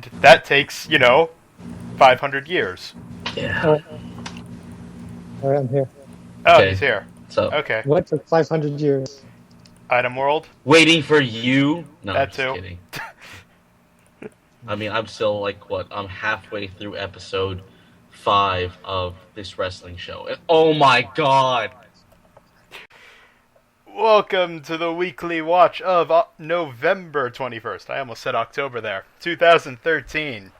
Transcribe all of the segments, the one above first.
And that takes, 500 years. Yeah. All right, I'm here. Oh, Okay. he's here. So, Okay. What took 500 years? Item World? waiting for you. No, I'm That just too. kidding. I mean, I'm still I'm halfway through episode 5 of this wrestling show. And oh my god! Welcome to the weekly watch of November 21st. I almost said October there. 2013.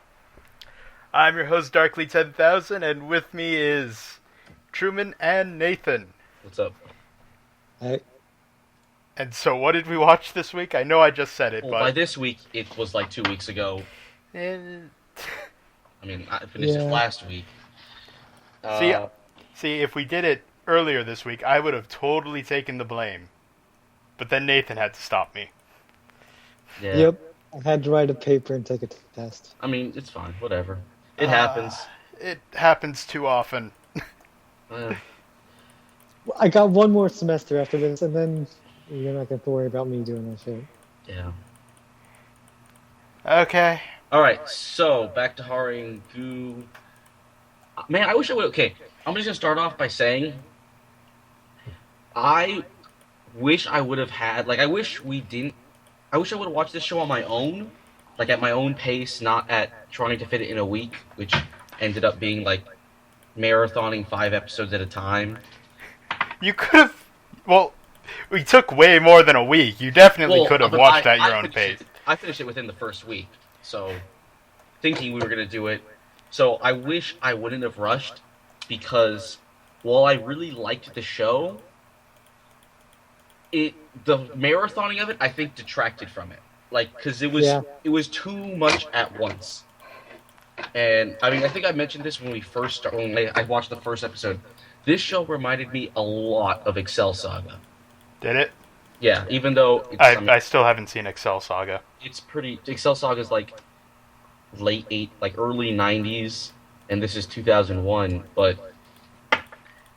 I'm your host, Darkly10000, and with me is Truman and Nathan. What's up? I, And so what did we watch this week? I know I just said it, Well, but... by this week, it was like 2 weeks ago. Eh, I mean, I finished it last week. See, if we did it earlier this week, I would have totally taken the blame. But then Nathan had to stop me. Yeah. Yep. I had to write a paper and take a test. I mean, it's fine. Whatever. It happens. It happens too often. I got one more semester after this, and then you're not going to have to worry about me doing that shit. Yeah. Okay. Alright, so, back to Haré+Guu. Man, I wish I would... Okay, I'm just going to start off by saying... I wish I would have had... I wish we didn't... I wish I would have watched this show on my own. At my own pace, not at trying to fit it in a week, which ended up being, marathoning 5 episodes at a time. You could have... Well, we took way more than a week. You definitely could have watched at your own pace. I finished it within the first week, so... Thinking we were going to do it. So I wish I wouldn't have rushed, because while I really liked the show, the marathoning of it, I think, detracted from it. Because it was too much at once. And, I mean, I think I mentioned this when I watched the first episode. This show reminded me a lot of Excel Saga. Did it? Yeah, even though... I still haven't seen Excel Saga. It's pretty... Excel Saga's early 90s, and this is 2001, but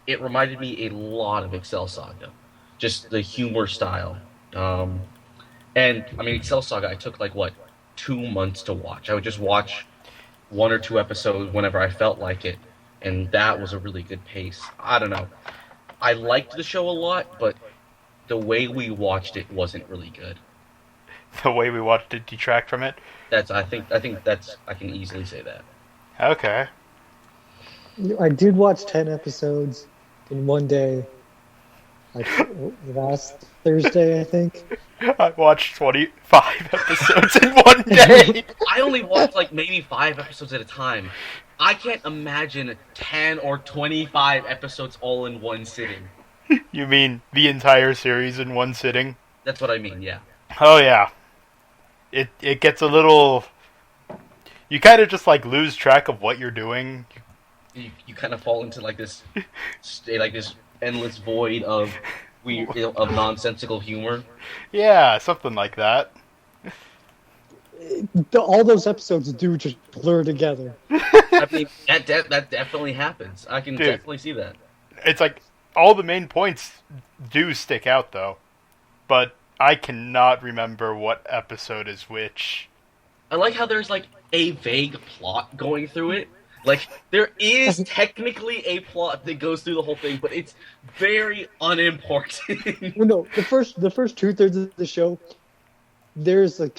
it reminded me a lot of Excel Saga. Just the humor style. And, I mean, Excel Saga, I took, 2 months to watch. I would just watch 1 or 2 episodes whenever I felt like it, and that was a really good pace. I don't know. I liked the show a lot, but the way we watched it wasn't really good. The way we watched it detract from it? I think I can easily say that. Okay. I did watch 10 episodes in one day. Last Thursday, I think. I watched 25 episodes in one day. I only watched maybe 5 episodes at a time. I can't imagine 10 or 25 episodes all in one sitting. You mean the entire series in one sitting? That's what I mean, yeah. Oh yeah. It gets a little... You kind of just lose track of what you're doing. You kind of fall into this this endless void of of nonsensical humor. Yeah, something like that. All those episodes do just blur together. I mean, that definitely happens. I can definitely see that. It's all the main points do stick out though, but I cannot remember what episode is which. I like how there's a vague plot going through it. There is technically a plot that goes through the whole thing, but it's very unimportant. Well, no, the first 2/3 of the show, there's a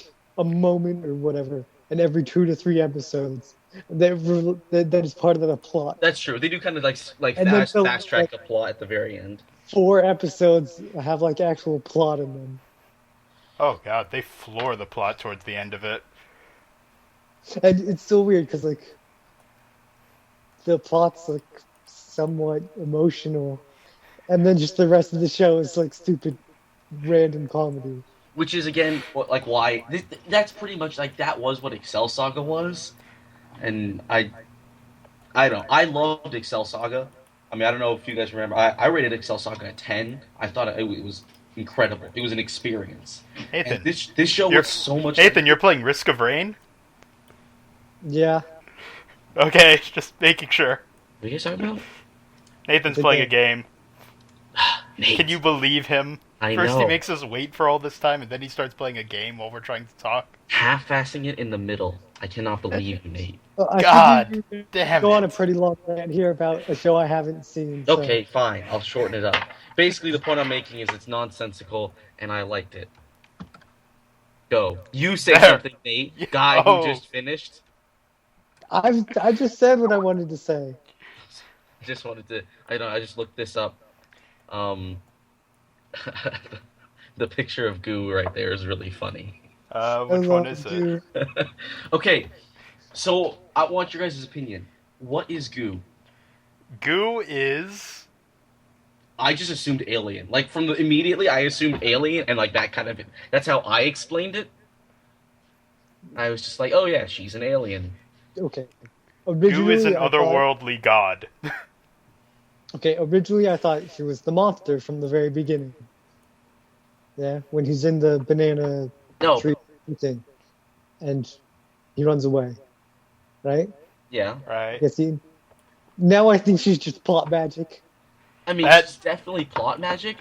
moment or whatever in every 2 to 3 episodes that is part of the plot. That's true. They do kind of fast track the plot at the very end. 4 episodes have actual plot in them. Oh god, they floor the plot towards the end of it. And it's so weird because the plot's somewhat emotional, and then just the rest of the show is stupid, random comedy. Which is again why that's pretty much that was what Excel Saga was, and I loved Excel Saga. I mean, I don't know if you guys remember. I rated Excel Saga a 10. I thought it was incredible. It was an experience. Nathan, and this show was so much. Nathan, you're playing Risk of Rain? Yeah. Okay, just making sure. What are you guys talking about? Nathan's playing a game. Nate. Can you believe him? I First know. he makes us wait for all this time, and then he starts playing a game while we're trying to talk. Half-assing it in the middle. I cannot believe you, Nate. Well, I God think we damn go on a it. pretty long rant here about a show I haven't seen. So. Okay, fine. I'll shorten it up. Basically, the point I'm making is it's nonsensical, and I liked it. Go. You say There. something, Nate. Yeah. Guy Oh. who just finished. I just said what I wanted to say. Just wanted to. I just looked this up. The picture of Goo right there is really funny. Which one is it? Okay, so I want your guys' opinion. What is Goo? Goo is... I just assumed alien. Like, immediately I assumed alien, and like that kind of... That's how I explained it. I was just like, oh yeah, she's an alien. Okay. Goo is an I thought- otherworldly god. Okay, originally I thought she was the monster from the very beginning. Yeah, when he's in the banana No, tree thing, and he runs away, right? yeah. Right? Yes, he. Now I think she's just plot magic. I mean, That's- she's definitely plot magic,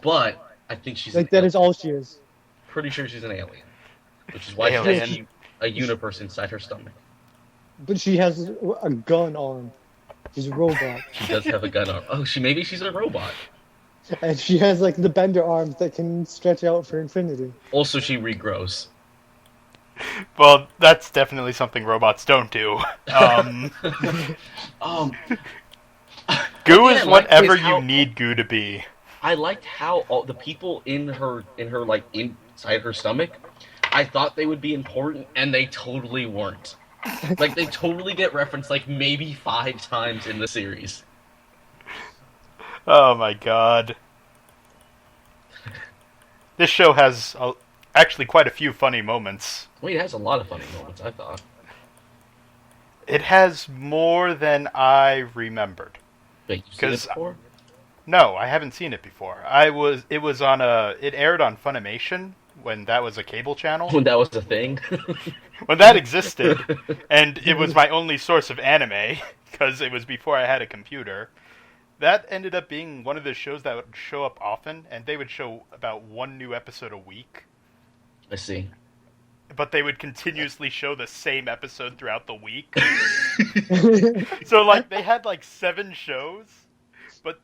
but I think she's Like an that alien. is all she is. Pretty sure she's an alien. Which is why Alien. she has a universe inside her stomach. But she has a gun arm. She's a robot, She does have a gun arm. Oh, maybe she's a robot. and she has like the bender arms that can stretch out for infinity. Also, she regrows. Well, that's definitely something robots don't do. Goo What is I liked whatever is how- you need Goo to be. I liked how all the people in her like inside her stomach, I thought they would be important, and they totally weren't. Like they totally get referenced like maybe 5 times in the series. Oh my god. This show has actually quite a few funny moments. Wait, it has a lot of funny moments, I thought. It has more than I remembered. Wait, you've seen it 'Cause- before? No, I haven't seen it before. It aired on Funimation when that was a cable channel. When that was a thing. When that existed, and it was my only source of anime, because it was before I had a computer. That ended up being one of the shows that would show up often, and they would show about one new episode a week. I see. But they would continuously show the same episode throughout the week. So, like, they had, like, 7 shows, but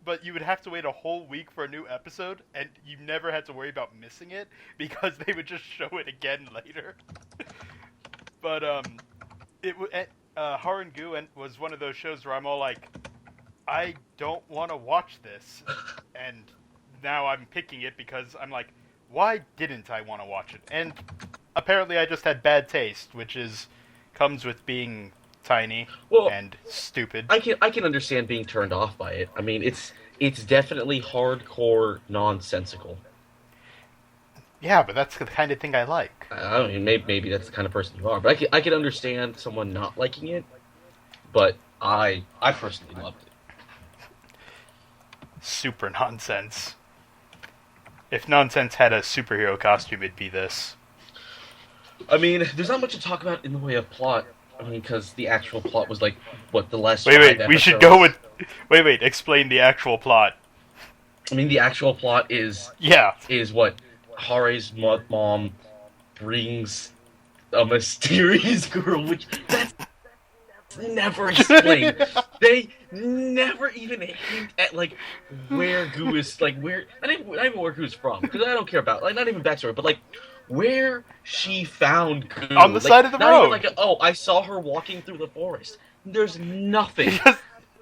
but you would have to wait a whole week for a new episode, and you never had to worry about missing it, because they would just show it again later. But, Haré+Guu was one of those shows where I'm all like, I don't want to watch this, and now I'm picking it because I'm like, why didn't I want to watch it? And apparently I just had bad taste, which comes with being tiny and stupid. I can understand being turned off by it. I mean, it's definitely hardcore nonsensical. Yeah, but that's the kind of thing I like. I don't mean maybe that's the kind of person you are, but I can understand someone not liking it. But I personally loved it. Super nonsense. If nonsense had a superhero costume, it'd be this. I mean, there's not much to talk about in the way of plot. I mean, because the actual plot was like, what, the last Wait, 5 we should episodes? go with... Wait, explain the actual plot. I mean, the actual plot is what Hare's mom brings a mysterious girl, which that's never explained. They never even hint at like where Goo is, like where not even where Goo's from, because I don't care about like not even backstory, but like where she found Goo On the side of the not road. Even like I saw her walking through the forest. There's nothing.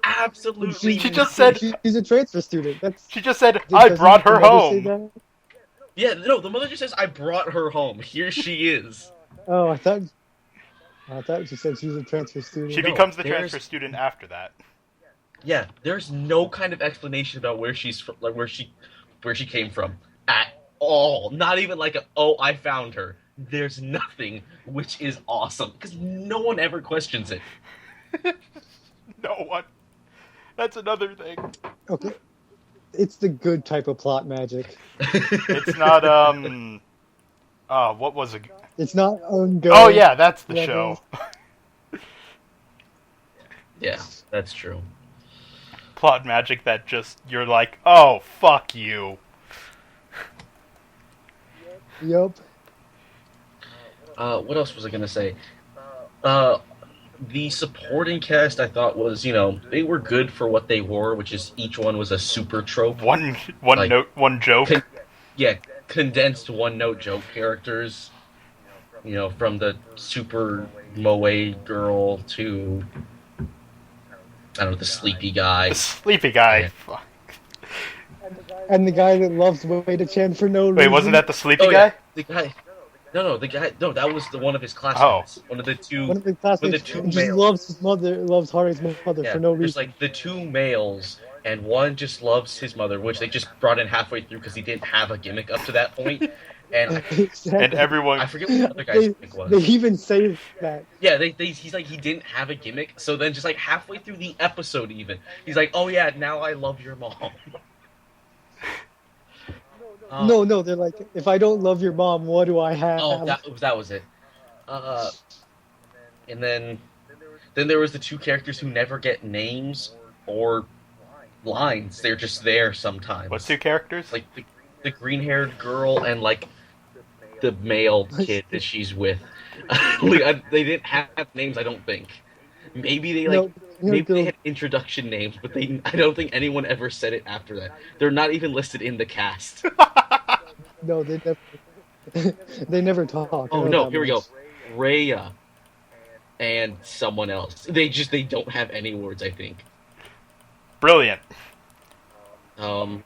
Absolutely. She just said she's a transfer student. She just said, I brought her home. Yeah, no, the mother just says, I brought her home. Here she is. Oh, I thought she said she's a transfer student. She becomes the transfer student after that. Yeah, there's no kind of explanation about where she's from, like where she came from at all. Not even like I found her. There's nothing, which is awesome because no one ever questions it. No one. That's another thing. Okay. It's the good type of plot magic. It's not, what was it? It's not ongoing. Oh, yeah, that's the levels. show. Yeah, that's true. plot magic that just, you're like, oh, fuck you. Yup. What else was I gonna say? The supporting cast I thought was, they were good for what they were, which is each one was a super trope. One Like, note, one joke. Yeah, condensed one-note joke characters. From the super moe girl to, I don't know, the sleepy guy. The sleepy guy. Yeah. Fuck. And the guy that loves Wei-to-Chan for no reason. Wait, wasn't that the sleepy Oh guy? yeah, the guy. No, the guy. No, that was one of his classmates. One of the two. One of the classmates two just males. loves his mother, loves Hare's mother Yeah, for no there's reason. like the two males, and one just loves his mother, which they just brought in halfway through because he didn't have a gimmick up to that point. And Exactly. And everyone. I forget what the other guy's gimmick was. They even say that. Yeah, he's like, he didn't have a gimmick, so then just like halfway through the episode even, he's like, oh yeah, now I love your mom. No, they're like, if I don't love your mom, what do I have? Oh, that was it. And then there was the two characters who never get names or lines. They're just there sometimes. What two characters? Like the green-haired girl and like the male kid that she's with. They didn't have names, I don't think. Maybe they had introduction names, but I don't think anyone ever said it after that. They're not even listed in the cast. No, they never. They never talk. Oh no, here we go. Rhea and someone else. They don't have any words, I think. Brilliant. Oh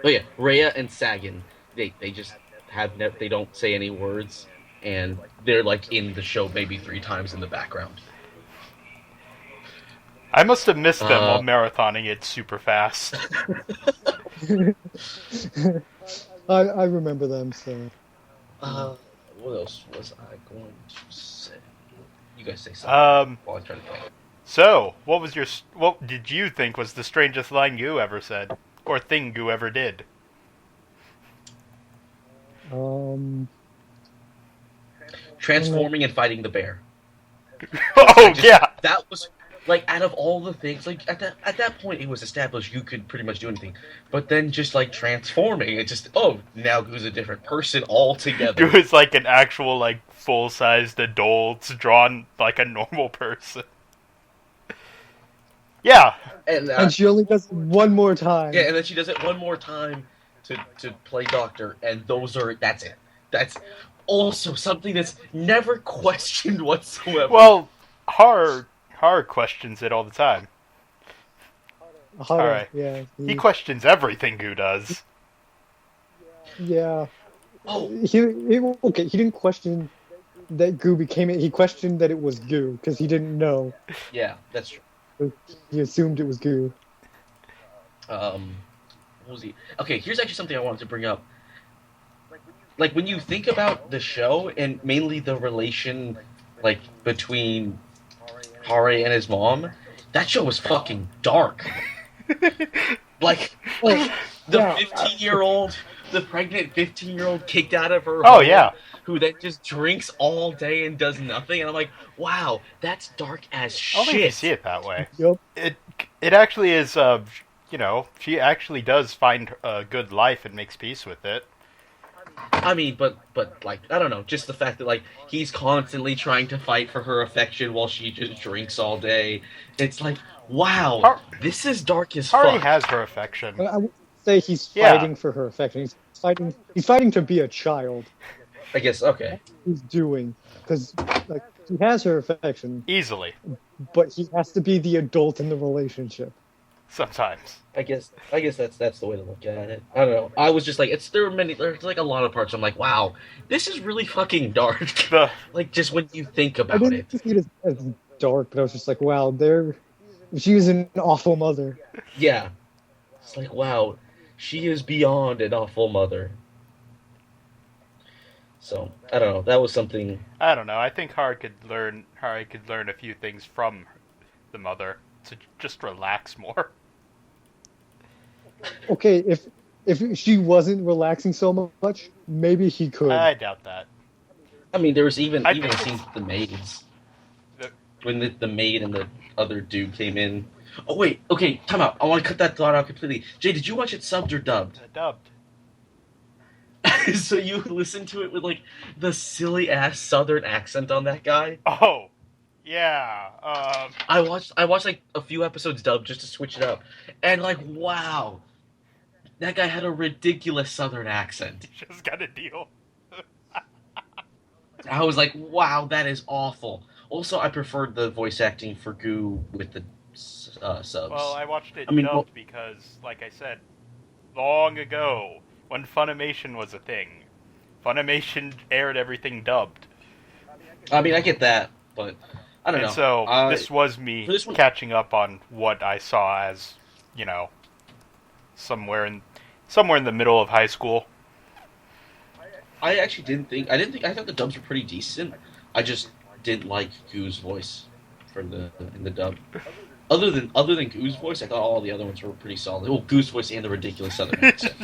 yeah, Rhea and Sagan. They just they don't say any words, and they're like in the show maybe 3 times in the background. I must have missed them while marathoning it super fast. I remember them, so. What else was I going to say? You guys say something while I try to think. So, what did you think was the strangest line Guu ever said? Or thing Guu ever did? Transforming and fighting the bear. Oh, yeah! That was, like, out of all the things, like, at that point it was established you could pretty much do anything. But then just, like, transforming, it just, now Guu's a different person altogether. Guu is like an actual, like, full-sized adult drawn like a normal person. Yeah! And she only does it one more time. Yeah, and then she does it one more time to play doctor, and that's it. That's also something that's never questioned whatsoever. Well, Hare questions it all the time. Hare, Alright. yeah. He questions everything Guu does. Yeah. Oh. He didn't question that Guu became it. He questioned that it was Guu, because he didn't know. Yeah, that's true. He assumed it was Guu. What was he? Okay, here's actually something I wanted to bring up. Like, when you think about the show, and mainly the relation, like, between Hare and his mom, that show was fucking dark. like the 15-year-old, the pregnant 15-year-old kicked out of her home, yeah. who then just drinks all day and does nothing, and I'm like, wow, that's dark as shit. I don't think you see it that way. Yup. It actually is, she actually does find a good life and makes peace with it. I mean, but like, I don't know, just the fact that, like, he's constantly trying to fight for her affection while she just drinks all day. It's like, wow, this is dark as fuck. Hare has her affection. I would say he's fighting for her affection. He's fighting to be a child. I guess, okay. That's what he's doing. Because, like, he has her affection. Easily. But he has to be the adult in the relationship. Sometimes. I guess that's the way to look at it. I don't know. I was just like, there's like a lot of parts I'm like, wow, this is really fucking dark. Like, just when you think about I it. didn't see it as dark, but I was just like, wow, she was an awful mother. Yeah. It's like, wow, she is beyond an awful mother. So, I don't know. That was something. I don't know. I think Hare could learn a few things from the mother to just relax more. Okay, if she wasn't relaxing so much, maybe he could. I doubt that. I mean, there was even scenes with the maids. When the maid and the other dude came in Oh wait, okay, time out. I want to cut that thought out completely. Jay, did you watch it subbed or dubbed? Dubbed. So you listened to it with like the silly ass Southern accent on that guy? Oh, yeah. I watched like a few episodes dubbed just to switch it up, and like wow, that guy had a ridiculous Southern accent. Just got a deal. I was like, wow, that is awful. Also, I preferred the voice acting for Goo with the subs. Well, I watched it I mean, dubbed because, like I said, long ago, when Funimation was a thing, Funimation aired everything dubbed. I mean, I get that, but I don't And know. so this was me for this one- catching up on what I saw as, you know, somewhere in the middle of high school. I actually I thought the dubs were pretty decent. I just didn't like Goo's voice in the dub. Other than Goo's voice, I thought all the other ones were pretty solid. Well, Goo's voice and the ridiculous Southern accent.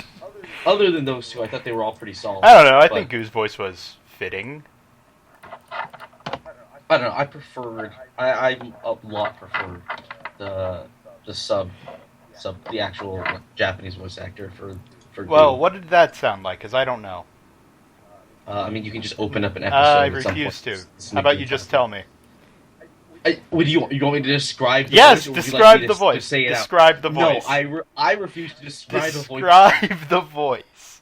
Other than those two, I thought they were all pretty solid. I don't know. I think Goo's voice was fitting. I don't know. I a lot preferred the sub the actual Japanese voice actor for Well, Goo. what did that sound like? Because I don't know. I mean, you can just open up an episode. I at some refuse point. to. How about you just tell me? Would you want me to describe the Yes, voice? Or would you describe like me the to voice. say it out? Describe the voice. No, I refuse to describe the voice. Describe the voice.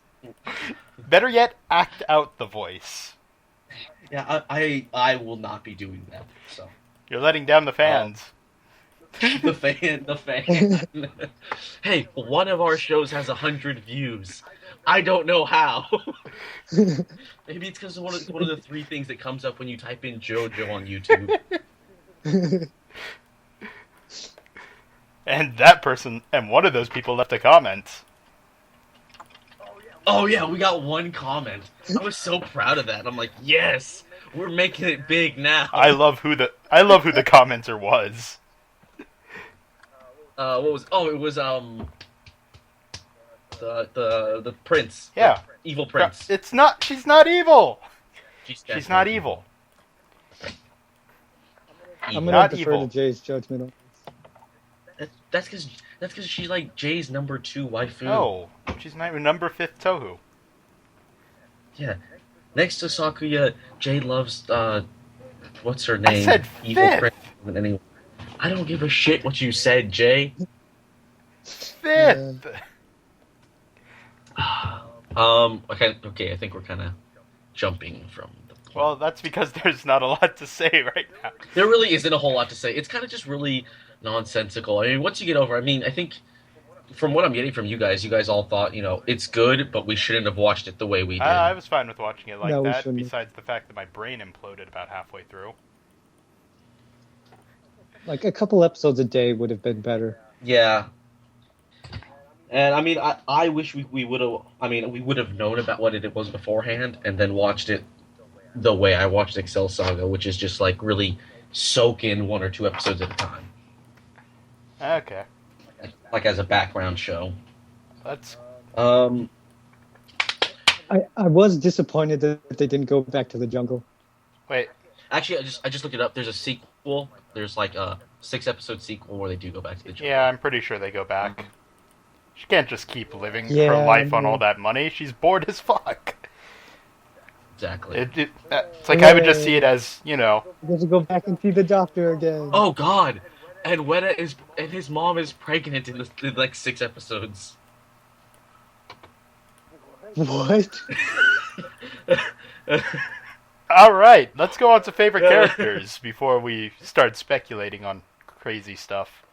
Better yet, act out the voice. Yeah, I will not be doing that. So You're letting down the fans. the fan. Hey, one of our shows has 100 views. I don't know how. Maybe it's because of one of the three things that comes up when you type in JoJo on YouTube. And one of those people left a comment. Oh yeah, we got one comment. I was so proud of that. I'm like, yes, we're making it big now. I love who the commenter was. What was? Oh, it was the prince. Yeah. The evil prince. It's not. She's not evil. She's definitely not evil. I'm Not gonna defer evil. to Jay's judgment on this. That's because she's like Jay's number 2 waifu. No, she's not even number 5th Tohu. Yeah. Next to Sakuya, Jay loves what's her name? said Evil fifth. prince. Anyway, I don't give a shit what you said, Jay. 5th. Okay, I think we're kind of jumping from the point. Well, that's because there's not a lot to say right now. There really isn't a whole lot to say. It's kind of just really nonsensical. I mean, once you get over, I mean, I think from what I'm getting from you guys all thought, it's good, but we shouldn't have watched it the way we did. I was fine with watching it like No, we that, shouldn't. besides the fact that my brain imploded about halfway through. Like a couple episodes a day would have been better. Yeah. And I mean, I wish we would have. I mean, we would have known about what it was beforehand, and then watched it the way I watched Excel Saga, which is just like really soak in 1 or 2 episodes at a time, Okay. like as a background show. That's Um, I was disappointed that they didn't go back to the jungle. wait. actually, I just looked it up. There's a sequel. There's like a 6-episode sequel where they do go back to the jungle. Yeah, I'm pretty sure they go back. She can't just keep living Yeah, her life on I all know. that money. She's bored as fuck. Exactly. It's like I would just see it as, They have to go back and see the doctor again. Oh God! And his mom is pregnant in like 6 episodes. What? All right, let's go on to favorite characters before we start speculating on crazy stuff.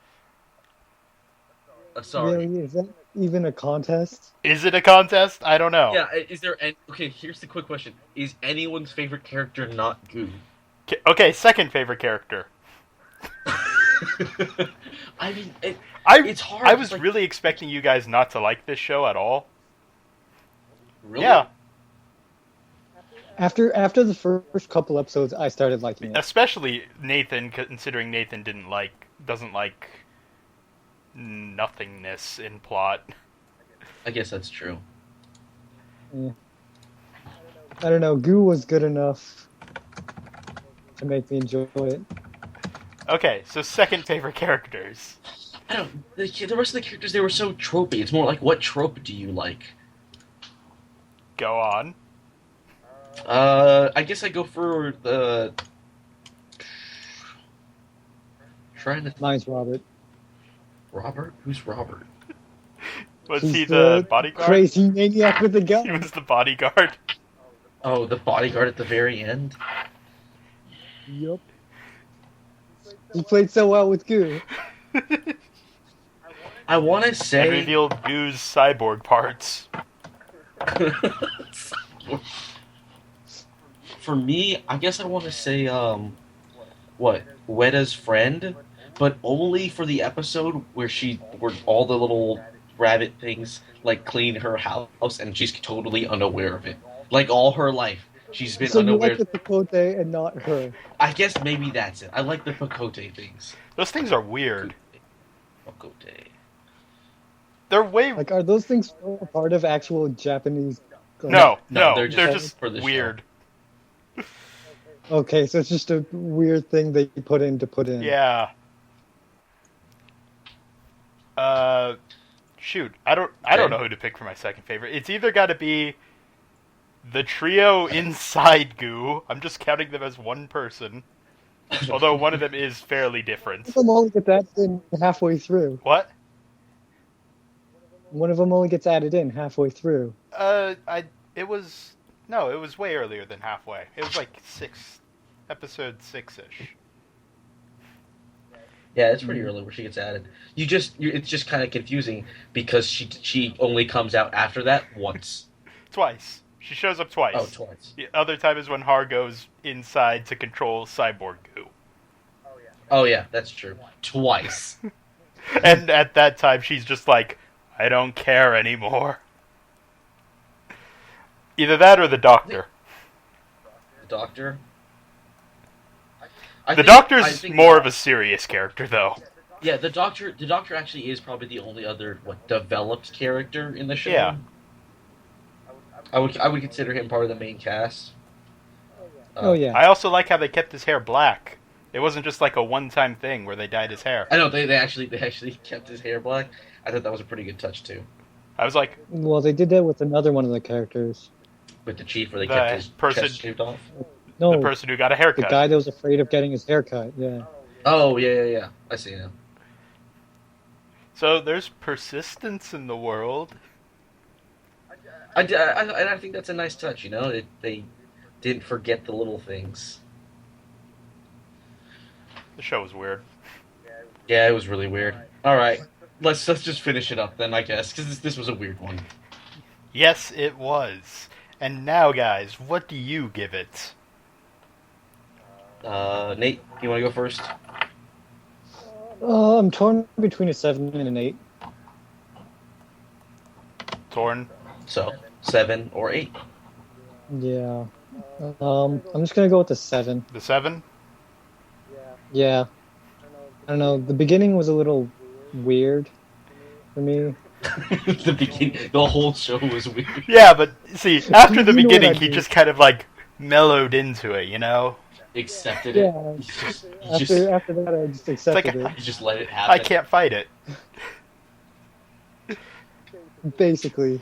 Sorry. Really? Is that even a contest? Is it a contest? I don't know. Yeah. Is there? Okay. Here's the quick question: is anyone's favorite character not Goo? Okay, second favorite character. I mean, it's hard. I was like, really expecting you guys not to like this show at all. really. Yeah, After the first couple episodes, I started liking it. especially Nathan, considering Nathan doesn't like nothingness in plot. I guess that's true. I don't know. Goo was good enough to make me enjoy it. Okay, so second favorite characters. I don't. The rest of the characters, they were so tropey. It's more like, what trope do you like? Go on. I guess I go for the. Trying to. Mine's Robert. Robert? Who's Robert? Was He's he the bodyguard? crazy maniac with the He gun. was the bodyguard. Oh, the bodyguard at the very end? Yup. He played so well with Goo. I want to And say. revealed Goo's cyborg parts. For me, I guess I want to say, what? Weda's friend? But only for the episode where all the little rabbit things, like, clean her house and she's totally unaware of it. Like, all her life, she's been So you unaware. like the Picote and not her. I guess maybe that's it. I like the Picote things. Those things are weird. Picote. They're way... Like, are those things a part of actual Japanese? No, they're they're just just for the show. weird. Okay, so it's just a weird thing that you put in to put in. Yeah. Shoot, I don't know who to pick for my second favorite. It's either got to be the trio inside Goo. I'm just counting them as one person, although one of them is fairly different. One of them only gets added in halfway through. What? One of them only gets added in halfway through. It was way earlier than halfway. It was like episode 6-ish. Yeah, it's pretty early where she gets added. It's just kind of confusing because she only comes out after that once. Twice. She shows up twice. Oh, twice. The other time is when Hare goes inside to control Cyborg Goo. Oh yeah, that's true. Twice. And at that time, she's just like, I don't care anymore. Either that or the Doctor. The Doctor. The Doctor's more of a serious character, though. Yeah, the Doctor actually is probably the only other developed character in the show. Yeah. I would consider him part of the main cast. Oh yeah. I also like how they kept his hair black. It wasn't just like a one-time thing where they dyed his hair. I know they actually kept his hair black. I thought that was a pretty good touch too. I was like, Well, they did that with another one of the characters. With the chief, where they The kept his person- chest shaved off. No, the person who got a the haircut. guy that was afraid of getting his hair cut. Yeah. Oh yeah. I see now. So there's persistence in the world. I think that's a nice touch. You know, they didn't forget the little things. The show was weird. Yeah, it was really weird. All right, let's just finish it up then, I guess, because this was a weird one. Yes, it was. And now, guys, what do you give it? Nate, you want to go first? I'm torn between a 7 and an 8. Torn? So 7 or 8. Yeah. I'm just gonna go with the 7. The 7? Yeah. I don't know. The beginning was a little weird for me. The whole show was weird. Yeah, but see, after the You know what beginning, I he mean. just kind of like mellowed into it, you know? Accepted it. Yeah. After that, I just accepted like, You just let it happen. I can't fight it. it. Basically.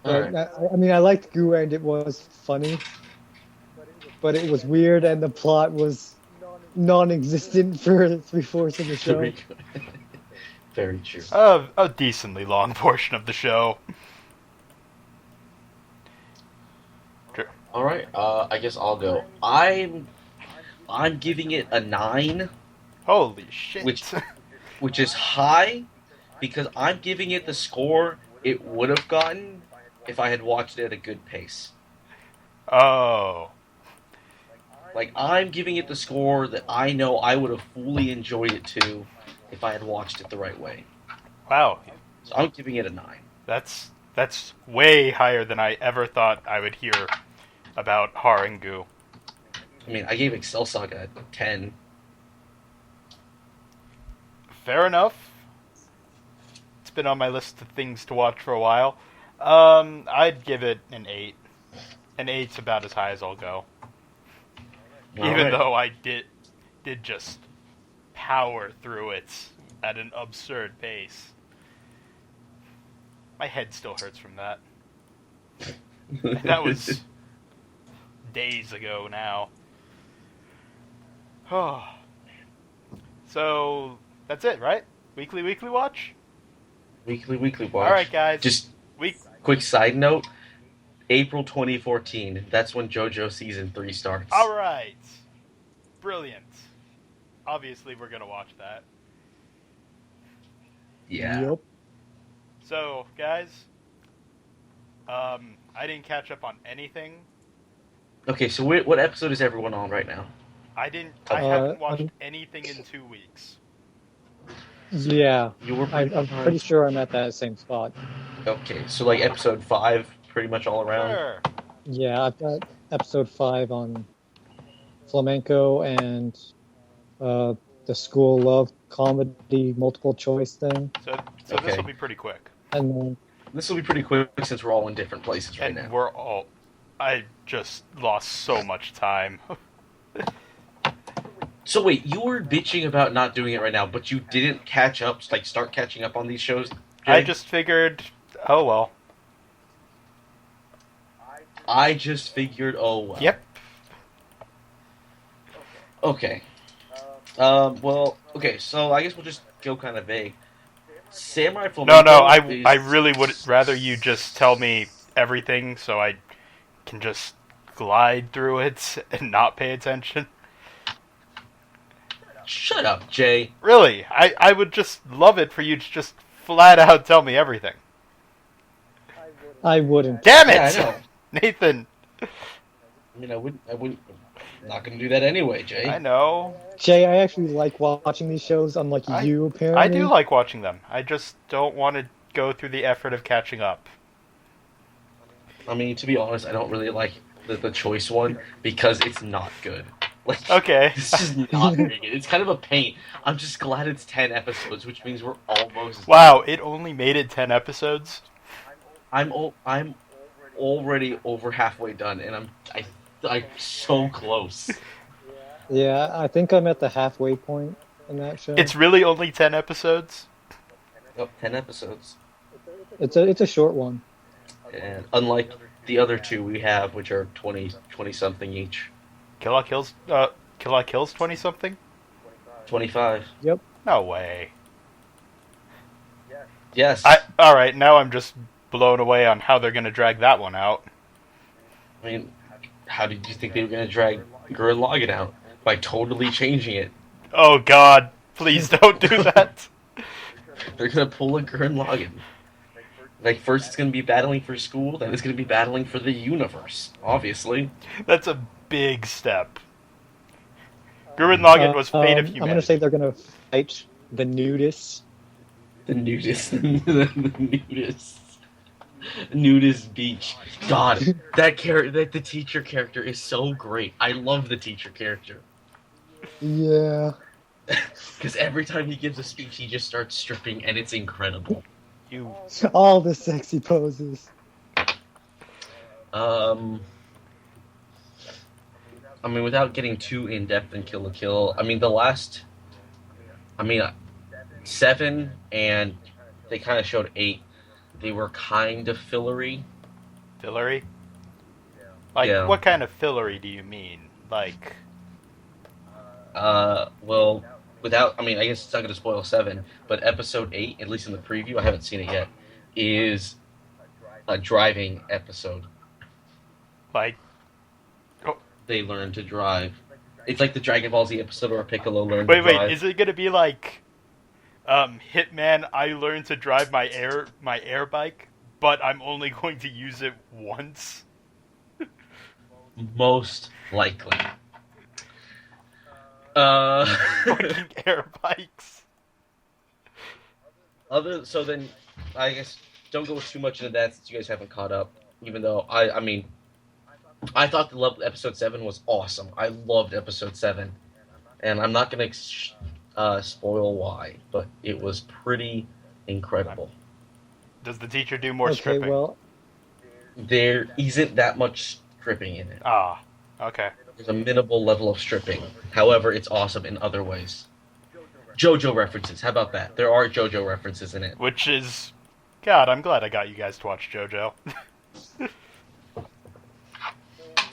All right. I mean, I liked Goo and it was funny, but it was weird and the plot was non-existent for 3/4 of the show. Very good. Very true. A decently long portion of the show. All right. I guess I'll go. I'm giving it a 9, Holy shit. which is high because I'm giving it the score it would have gotten if I had watched it at a good pace. Oh. Like, I'm giving it the score that I know I would have fully enjoyed it to if I had watched it the right way. Wow. So I'm giving it a 9. That's way higher than I ever thought I would hear about Haré+Guu. I mean, I gave Excel Saga a 10. Fair enough. It's been on my list of things to watch for a while. I'd give it an 8. An 8's about as high as I'll go. Even though I did just power through it at an absurd pace. My head still hurts from that. That was days ago now. Oh. So, that's it, right? Weekly watch? Weekly watch. Alright, guys. Just quick side note. April 2014. That's when JoJo Season 3 starts. Alright. Brilliant. Obviously, we're going to watch that. Yeah. Yep. So, guys, I didn't catch up on anything. Okay, so what episode is everyone on right now? I haven't watched anything in 2 weeks. Yeah. I'm pretty sure I'm at that same spot. Okay, so like episode 5, pretty much all around? Sure. Yeah, I've got episode 5 on Flamenco and the school love comedy multiple choice thing. So Okay. this will be pretty quick. And then This will be pretty quick since we're all in different places right And now. I just lost so much time. So wait, you were bitching about not doing it right now, but you didn't catch up, like start catching up on these shows? Jay? I just figured, oh well. I just figured, oh well. Yep. Okay. Okay, so I guess we'll just go kind of vague. Samurai Flamenco No, is... I really would rather you just tell me everything so I can just glide through it and not pay attention. Shut up, Jay. Really, I would just love it for you to just flat out tell me everything. I wouldn't. Damn it! Yeah, I know. Nathan! I mean, I wouldn't... I'm not going to do that anyway, Jay. I know. Jay, I actually like watching these shows, unlike you, apparently. I do like watching them. I just don't want to go through the effort of catching up. I mean, to be honest, I don't really like the choice one because it's not good. Like, Okay. It's just not very good. It's kind of a pain. I'm just glad it's 10 episodes, which means we're almost... Wow, it only made it 10 episodes? I'm already over halfway done, and I'm so close. Yeah, I think I'm at the halfway point in that show. It's really only 10 episodes? Oh, 10 episodes. It's a short one. And unlike the other two we have, which are 20 something each. Kill La Kill's 20-something? 25. Yep. No way. Yes. Alright, now I'm just blown away on how they're gonna drag that one out. I mean, how did you think they were going to drag Gurren Lagann out? By totally changing it. Oh god, please don't do that. They're going to pull a Gurren Lagann. Like, first it's going to be battling for school, then it's going to be battling for the universe, obviously. That's a big step. Gurren Lagann was Fate of Humanity. I'm going to say they're going to fight the nudists. The nudist. The nudist. Nudist beach. God, the teacher character is so great. I love the teacher character. Yeah. Because every time he gives a speech, he just starts stripping, and it's incredible. All the sexy poses. I mean, without getting too in-depth in Kill la Kill, I mean, 7, and they kind of showed 8. They were kind of fillery. Fillery? Like, Yeah. what kind of fillery do you mean? Like... Well, I guess it's not going to spoil 7, but episode 8, at least in the preview, I haven't seen it yet, is a driving episode. Like... They learn to drive. It's like the Dragon Ball Z episode where Piccolo learned to drive. Wait, is it gonna be like... Hitman, I learned to drive my air bike, but I'm only going to use it once? Most likely. Fucking air bikes. So then, I guess, don't go too much into that since you guys haven't caught up. Even though, I thought episode 7 was awesome. I loved episode 7. And I'm not going to spoil why, but it was pretty incredible. Does the teacher do more stripping? Well, There isn't that much stripping in it. Okay. There's a minimal level of stripping. However, it's awesome in other ways. JoJo references. How about that? There are JoJo references in it. Which is, God, I'm glad I got you guys to watch JoJo.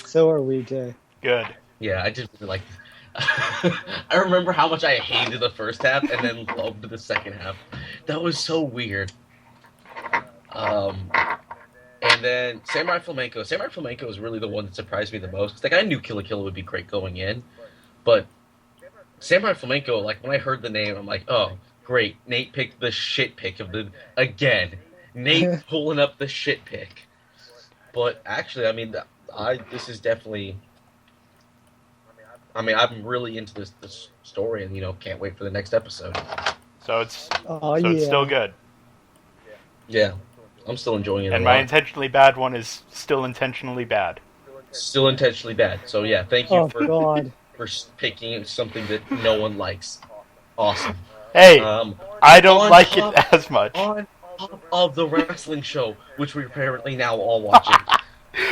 So are we, Jay. Good. Yeah, I just really like. I remember how much I hated the first half and then loved the second half. That was so weird. And then Samurai Flamenco. Samurai Flamenco is really the one that surprised me the most. 'Cause, like, I knew Kill la Kill would be great going in, but Samurai Flamenco, like, when I heard the name, I'm like, oh, great. Nate picked the shit pick of the again. Nate pulling up the shit pick. But actually, I mean, this is definitely. I mean, I'm really into this story, and can't wait for the next episode. So it's Yeah. it's still good. Yeah, I'm still enjoying it. And a my lot. intentionally bad one is still intentionally bad. Still intentionally bad. So yeah, thank you Oh for God. picking something that no one likes. Awesome. Hey, Um, I don't on like top- it as much. on top of the wrestling show, which we're apparently now all watching.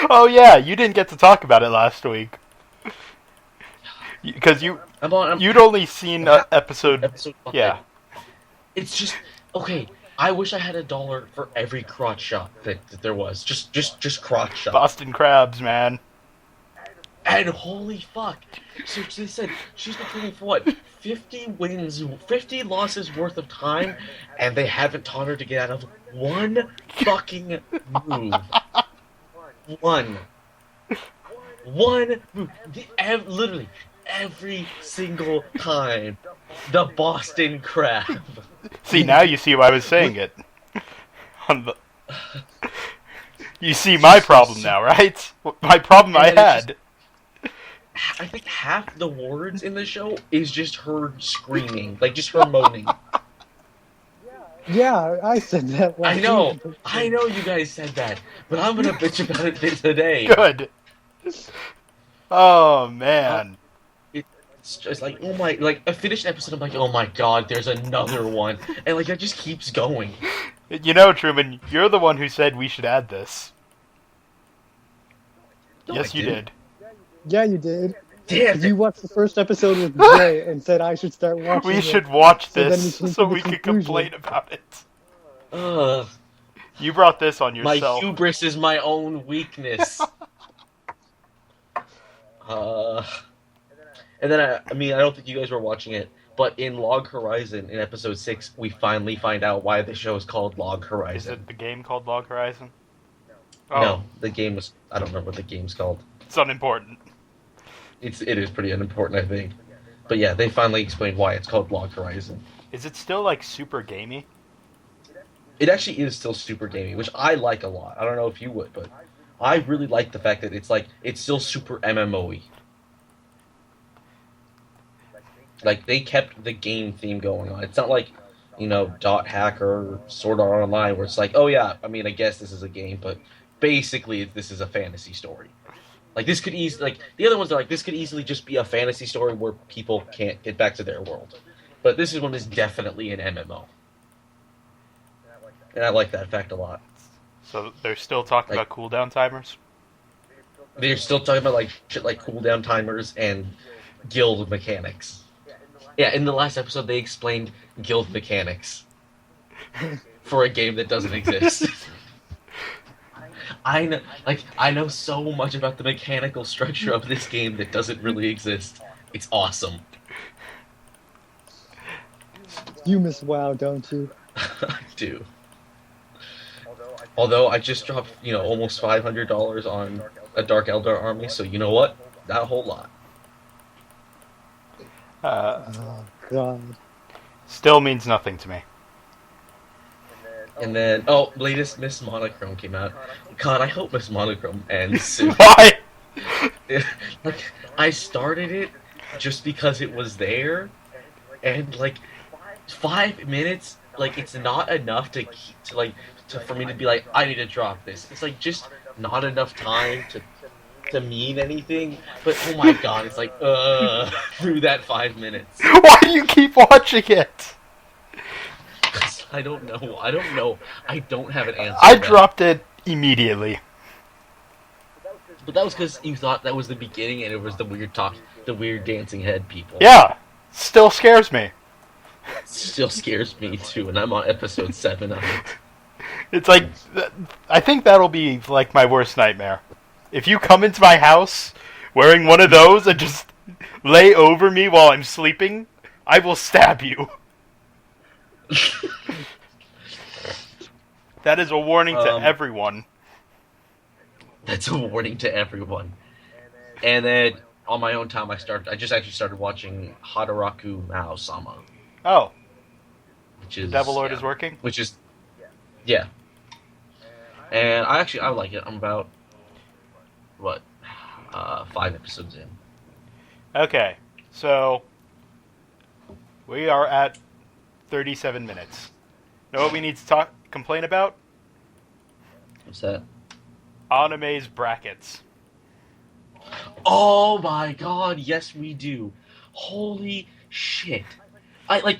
Oh yeah, you didn't get to talk about it last week. Because you'd only seen episode... episode 5. Yeah. It's just okay. I wish I had $1 for every crotch shot that there was. Just crotch shot. Boston Crabs, man. And holy fuck! So they said she's been training for what? 50 losses worth of time, and they haven't taught her to get out of one fucking move. One move. Literally every single time. The Boston Crab. See, now you see why I was saying it. You see my problem now, right? My problem I had. I think half the words in the show is just her screaming, like just her moaning. Yeah, I said that. I know you guys said that, but I'm gonna bitch about it today. Good. Oh, man. It's just like, oh my, like, I finished an episode, I'm like, oh my god, there's another one. And, like, that just keeps going. You know, Truman, you're the one who said we should add this. No, Yes, I you didn't. did. Yeah, you did. Damn You it. watched the first episode with Jay and said I should start watching We it. should watch So then we this came to so the we could conclusion. complain about it. Ugh. You brought this on My yourself. hubris is my own weakness. And then, I mean, I don't think you guys were watching it, but in Log Horizon, in episode 6, we finally find out why the show is called Log Is Horizon. it the game called Log Horizon? Oh, No, the game was, I don't remember what the game's called. it's unimportant. It is pretty unimportant, I think. But yeah, they finally explained why it's called Log Horizon. Is it still, like, super gamey? It actually is still super gamey, which I like a lot. I don't know if you would, but I really like the fact that it's still super MMO-y. Like, they kept the game theme going on. It's not like, Dot Hacker or Sword Art Online, where it's like, oh yeah, I mean, I guess this is a game, but basically this is a fantasy story. Like, this could easily, like, the other ones are like, this could easily just be a fantasy story where people can't get back to their world. But this one is definitely an MMO. And I like that fact a lot. So they're still talking Like- about cooldown timers? They're still talking about, like, shit like cooldown timers and guild mechanics. Yeah, in the last episode, they explained guild mechanics for a game that doesn't exist. I know so much about the mechanical structure of this game that doesn't really exist. It's awesome. You miss WoW, don't you? I do. Although I just dropped, almost $500 on a Dark Eldar army, so you know what? Not a whole lot. Oh God. Still means nothing to me. And then, latest Miss Monochrome came out. God, I hope Miss Monochrome ends soon. Why? Like, I started it just because it was there, and, 5 minutes, it's not enough for me to be like, I need to drop this. It's, just not enough time to mean anything, but oh my god, it's through that 5 minutes. Why do you keep watching it? I don't know. I don't have an answer. I to that. dropped it immediately. But that was because you thought that was the beginning and it was the weird dancing head people. Yeah, still scares me. Still scares me too, and I'm on episode 7 of it. It's like, I think that'll be like my worst nightmare. If you come into my house wearing one of those and just lay over me while I'm sleeping, I will stab you. That is a warning to everyone. That's a warning to everyone. And then on my own time, I just actually started watching Hataraku Mao-sama, Oh, which is the Devil Lord is working? Which is yeah. And I like it. I'm about 5 episodes in. Okay, so we are at 37 minutes. Know what we need to complain about? What's that? Anime's brackets. Oh my god, yes we do. Holy shit. I like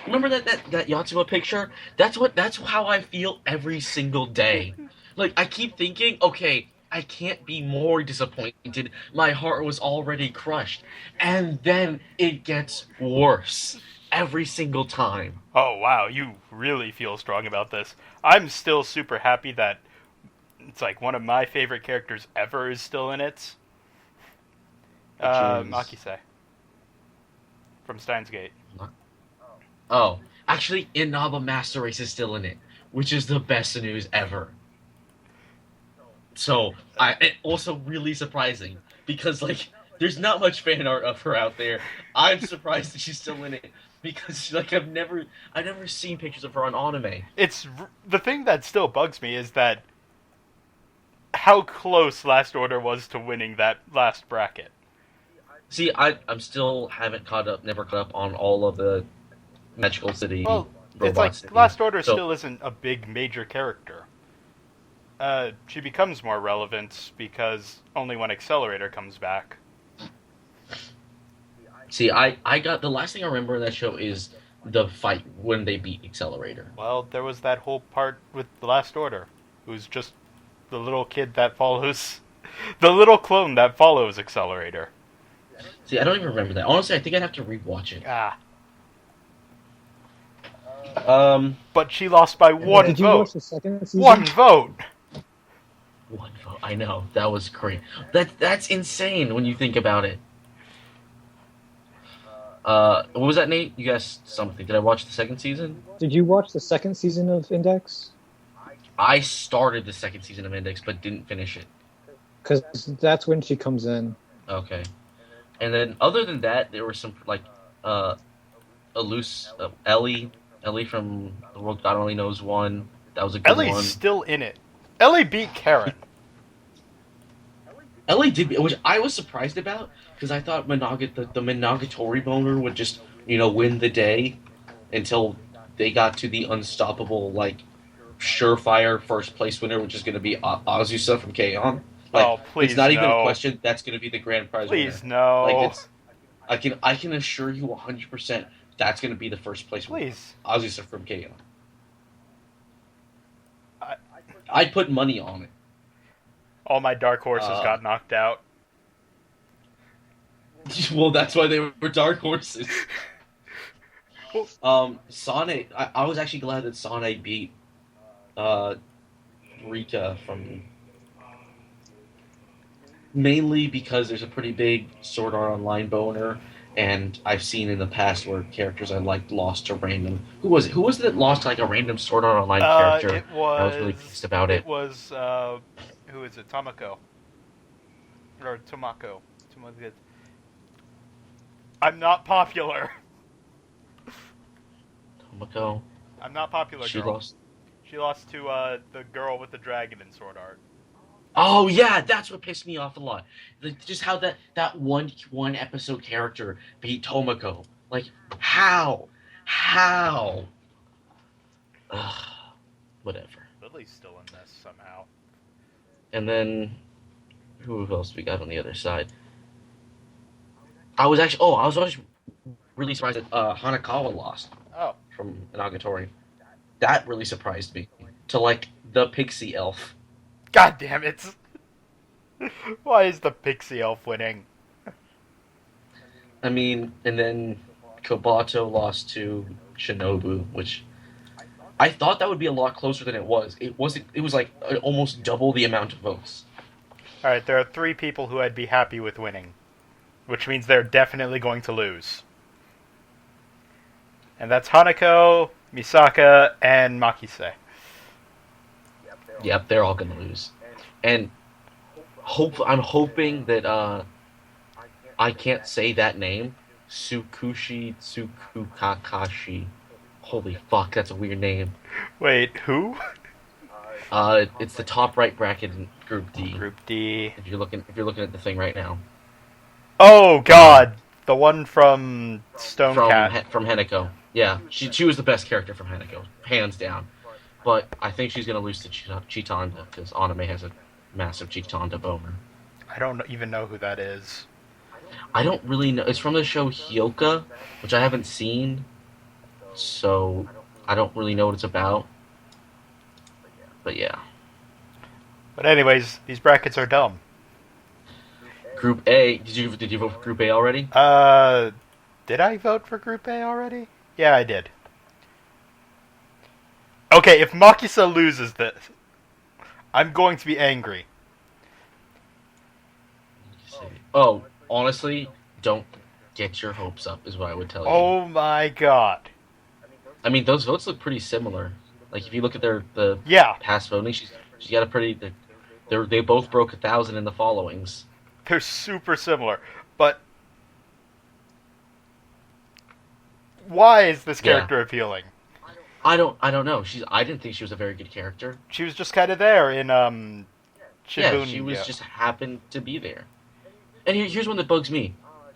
remember that Yatsuma picture? That's how I feel every single day. Like I keep thinking, okay, I can't be more disappointed. My heart was already crushed. And then it gets worse every single time. Oh wow, you really feel strong about this. I'm still super happy that it's like one of my favorite characters ever is still in it. Makise from Steins Gate. Oh, actually, Inaba Master Race is still in it, which is the best news ever. So, it also really surprising because like there's not much fan art of her out there. I'm surprised that she's still in it because like I've never seen pictures of her on anime. It's the thing that still bugs me is that how close Last Order was to winning that last bracket. See, I'm still never caught up on all of the Magical City. Well, Robot it's like City. Last Order So- still isn't a big major character. She becomes more relevant because only when Accelerator comes back. See, I got the last thing I remember in that show is the fight when they beat Accelerator. Well, there was that whole part with the Last Order, who's just the little kid that follows, the little clone that follows Accelerator. See, I don't even remember that. Honestly, I think I'd have to rewatch it. Ah, But she lost by one Did you vote. watch the second season? One vote. one vote. I know that was great. That's insane when you think about it. What was that, Nate? You guessed something. Did I watch the second season? Did you watch the second season of Index? I started the second season of Index, but didn't finish it. Because that's when she comes in. Okay. And then, other than that, there were some like Ellie from The World God Only Knows One. That was a good Ellie's one. still in it. Ellie beat Karen. Ellie did, which I was surprised about because I thought the Monogatari boner would just win the day until they got to the unstoppable like surefire first place winner, which is going to be Azusa from K-On! Like, Oh, please it's not even no. a question. That's going to be the grand prize Please winner. no. Like I can assure you 100% that's going to be the first place winner. Please. Azusa from K-On! I- I'd put money on it. All my dark horses got knocked out. Well, that's why they were dark horses. Sane, I was actually glad that Sane beat Rika from... Mainly because there's a pretty big Sword Art Online boner, and I've seen in the past where characters I liked lost to random... Who was it? Who was it that lost to like a random Sword Art Online character? It was... I was really pissed about it. It was, who is it? Tomoko. Or Tomako. I'm not popular. Tomoko. I'm not popular, She girl. lost... She lost to the girl with the dragon in Sword Art. Oh yeah, that's what pissed me off a lot. Like, just how that one episode character beat Tomoko. Like how? Ugh, whatever. Lily's still in this somehow. And then who else we got on the other side? I was actually really surprised that Hanakawa lost Oh. from Inagitori. That really surprised me. To like the pixie elf. God damn it. Why is the pixie elf winning? I mean, and then Kobato lost to Shinobu, which I thought that would be a lot closer than it was. It wasn't. It was like almost double the amount of votes. All right, there are 3 people who I'd be happy with winning, which means they're definitely going to lose. And that's Hanako, Misaka, and Makise. Yep, they're all gonna lose. And I'm hoping that I can't say that name. Tsukakashi. Holy fuck, that's a weird name. Wait, who? It's the top right bracket in Group D. Group D. If you're looking at the thing right now. Oh God, the one from Stonecat. From Heneko. Yeah, she was the best character from Heneko, hands down. But I think she's gonna lose to Chitanda because Anime has a massive Chitanda boner. I don't even know who that is. I don't really know. It's from the show Hyoka, which I haven't seen, so I don't really know what it's about. But yeah. But anyways, these brackets are dumb. Group A. Did you vote for Group A already? Did I vote for Group A already? Yeah, I did. Okay, if Makisa loses this, I'm going to be angry. Oh, honestly, don't get your hopes up, is what I would tell you. Oh my God. I mean, those votes look pretty similar. Like, if you look at the past voting, she's got a pretty... They both broke 1,000 in the followings. They're super similar, but why is this character appealing? I don't know. I didn't think she was a very good character. She was just kind of there in Shibuya. Yeah, she was just happened to be there. And here's one that bugs me.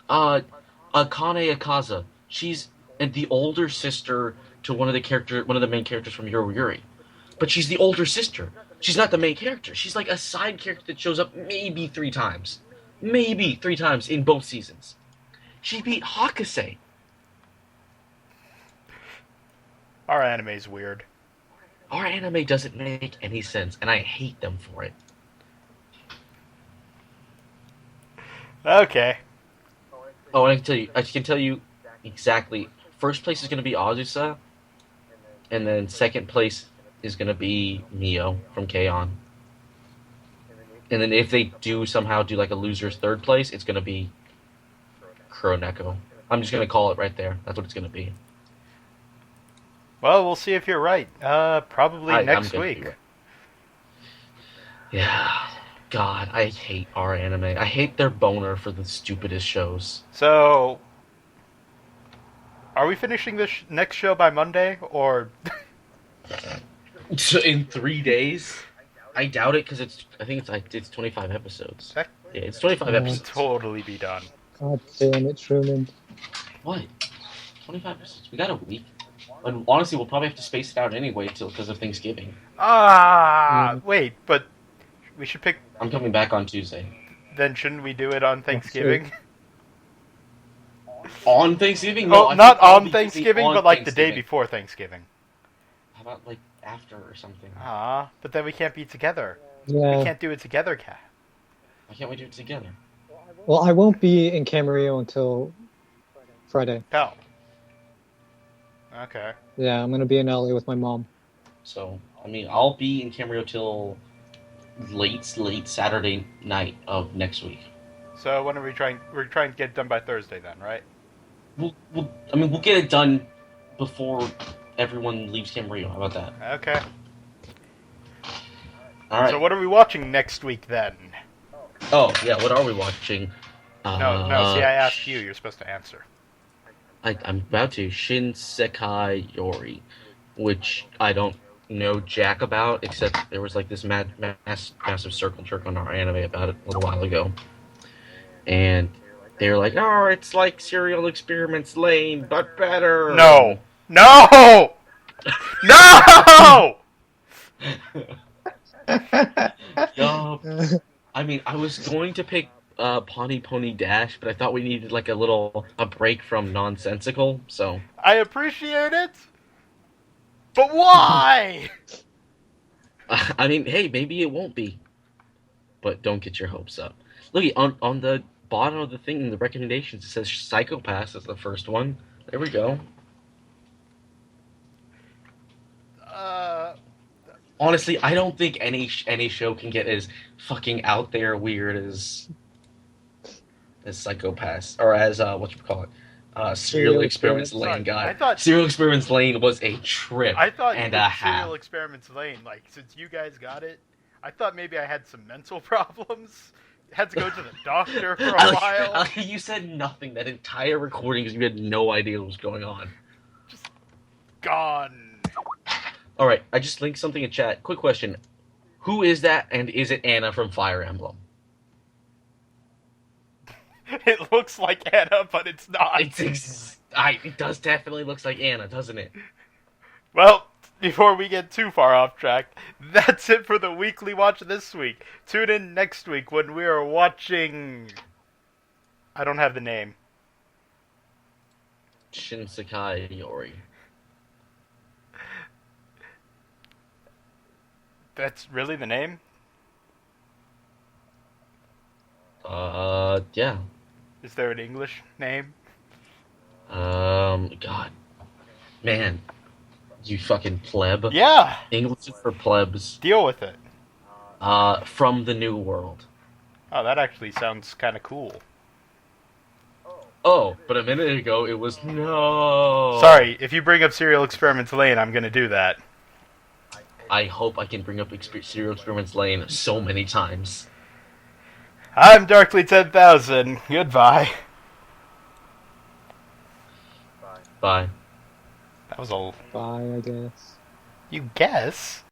Akane Akaza. She's the older sister to one of the main characters from Yoro Yuri. But she's the older sister. She's not the main character. She's like a side character that shows up maybe 3 times. Maybe 3 times in both seasons. She beat Hakase. Our anime's weird. Our anime doesn't make any sense, and I hate them for it. Okay. Oh, and I can tell you exactly. First place is going to be Azusa, and then second place is going to be Mio from K-On! And then if they do somehow do like a loser's third place, it's going to be Kuroneko. I'm just going to call it right there. That's what it's going to be. Well, we'll see if you're right. Probably next week. Right. Yeah. God, I hate our anime. I hate their boner for the stupidest shows. So, are we finishing this next show by Monday, or... So in 3 days? I doubt it, because I think it's 25 episodes. Yeah, it's 25 episodes. Totally be done. God damn it, Truman. What? 25 episodes? We got a week. And honestly, we'll probably have to space it out anyway because of Thanksgiving. Wait, but we should pick... I'm coming back on Tuesday. Then shouldn't we do it on Thanksgiving? On Thanksgiving? No, not on Thanksgiving, but like the day before Thanksgiving. How about like after or something? But then we can't be together. Yeah. We can't do it together, Kat. Why can't we do it together? Well, I won't be in Camarillo until Friday. Oh. Okay. Yeah, I'm going to be in LA with my mom. So, I mean, I'll be in Camarillo till late Saturday night of next week. So when are we trying? We're trying to get it done by Thursday then, right? We'll get it done before everyone leaves Camarillo. How about that? Okay. All right. So what are we watching next week then? Oh, yeah, what are we watching? No, see, I asked you. You're supposed to answer. I'm about to. Shin Sekai Yori, which I don't know jack about, except there was like this massive circle jerk on our anime about it a little while ago. And they're like, oh, it's like Serial Experiments Lane, but better. No! No! No! I mean, I was going to pick Pawnee Pony Dash, but I thought we needed like a break from nonsensical, so... I appreciate it, but why? I mean, hey, maybe it won't be. But don't get your hopes up. Look, on the bottom of the thing in the recommendations, it says Psychopaths is the first one. There we go. Uh, Honestly, I don't think any show can get as fucking out there weird as Psychopaths or as what you call it, Serial Serial Experiments Experiments. Lane. sorry, God, Serial Experiments Lane was a trip I thought and with a Serial half. Experiments Lane, like, since you guys got it, I thought maybe I had some mental problems. Had to go to the doctor for a while. You said nothing that entire recording because you had no idea what was going on. Just gone. All right, I just linked something in chat. Quick question: who is that, and is it Anna from Fire Emblem? It looks like Anna, but it's not. It does definitely looks like Anna, doesn't it? Well, before we get too far off track, that's it for the weekly watch this week. Tune in next week when we are watching... I don't have the name. Shinsekai Yori. That's really the name? Yeah. Is there an English name? God. Man. You fucking pleb. Yeah! English is for plebs. Deal with it. From the New World. Oh, that actually sounds kind of cool. Oh, but a minute ago it was no. Sorry, if you bring up Serial Experiments Lane, I'm gonna do that. I hope I can bring up Serial Experiments Lane so many times. I'm Darkly 10,000. Goodbye. Bye. That was a... Bye, I guess. You guess?